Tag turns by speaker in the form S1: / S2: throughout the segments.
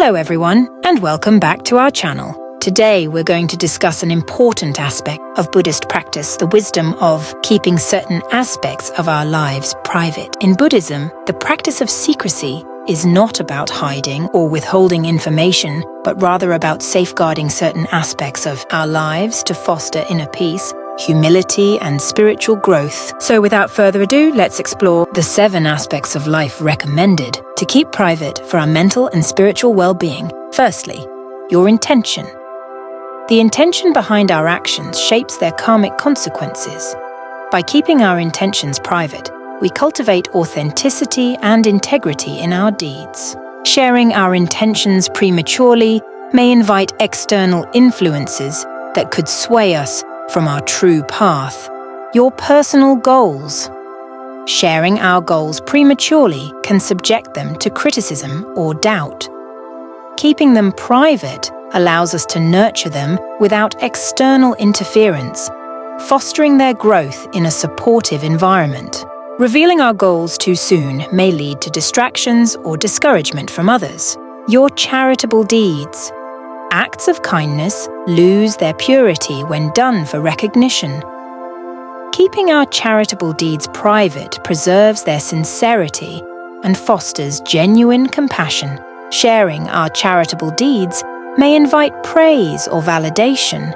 S1: Hello everyone, and welcome back to our channel. Today we're going to discuss an important aspect of Buddhist practice, the wisdom of keeping certain aspects of our lives private. In Buddhism, the practice of secrecy is not about hiding or withholding information, but rather about safeguarding certain aspects of our lives to foster inner peace, humility, and spiritual growth. So without further ado, let's explore the 7 aspects of life recommended to keep private for our mental and spiritual well-being. Firstly, your intention. The intention behind our actions shapes their karmic consequences. By keeping our intentions private, we cultivate authenticity and integrity in our deeds. Sharing our intentions prematurely may invite external influences that could sway us from our true path. Your personal goals. Sharing our goals prematurely can subject them to criticism or doubt. Keeping them private allows us to nurture them without external interference, fostering their growth in a supportive environment. Revealing our goals too soon may lead to distractions or discouragement from others. Your charitable deeds. Acts of kindness lose their purity when done for recognition. Keeping our charitable deeds private preserves their sincerity and fosters genuine compassion. Sharing our charitable deeds may invite praise or validation,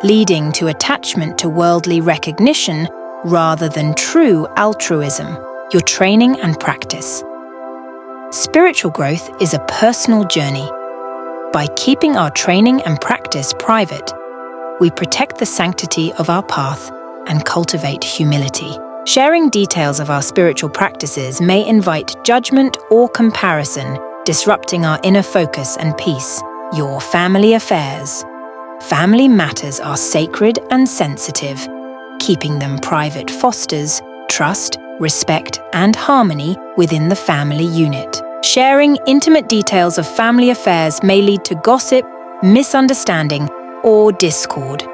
S1: leading to attachment to worldly recognition rather than true altruism. Your training and practice. Spiritual growth is a personal journey. By keeping our training and practice private, we protect the sanctity of our path and cultivate humility. Sharing details of our spiritual practices may invite judgment or comparison, disrupting our inner focus and peace. Your family affairs. Family matters are sacred and sensitive. Keeping them private fosters trust, respect, and harmony within the family unit. Sharing intimate details of family affairs may lead to gossip, misunderstanding, or discord,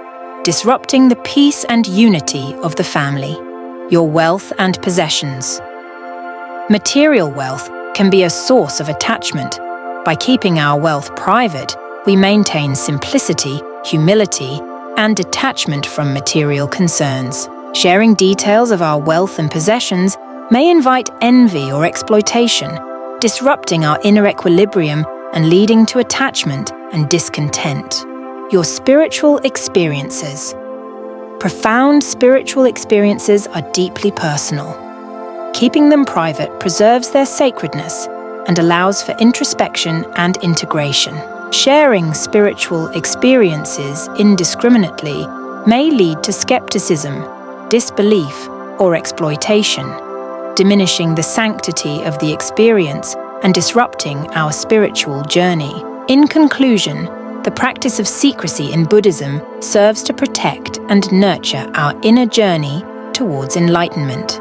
S1: disrupting the peace and unity of the family. Your wealth and possessions. Material wealth can be a source of attachment. By keeping our wealth private, we maintain simplicity, humility, and detachment from material concerns. Sharing details of our wealth and possessions may invite envy or exploitation, disrupting our inner equilibrium and leading to attachment and discontent. Your spiritual experiences. Profound spiritual experiences are deeply personal. Keeping them private preserves their sacredness and allows for introspection and integration. Sharing spiritual experiences indiscriminately may lead to skepticism, disbelief, or exploitation, diminishing the sanctity of the experience and disrupting our spiritual journey. In conclusion, the practice of secrecy in Buddhism serves to protect and nurture our inner journey towards enlightenment.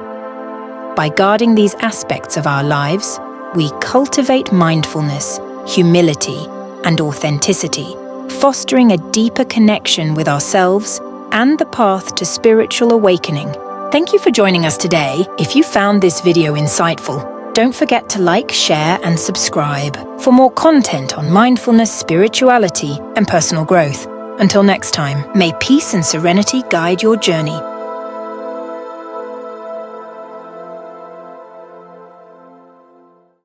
S1: By guarding these aspects of our lives, we cultivate mindfulness, humility, and authenticity, fostering a deeper connection with ourselves and the path to spiritual awakening. Thank you for joining us today. If you found this video insightful, don't forget to like, share, and subscribe for more content on mindfulness, spirituality, and personal growth. Until next time, may peace and serenity guide your journey.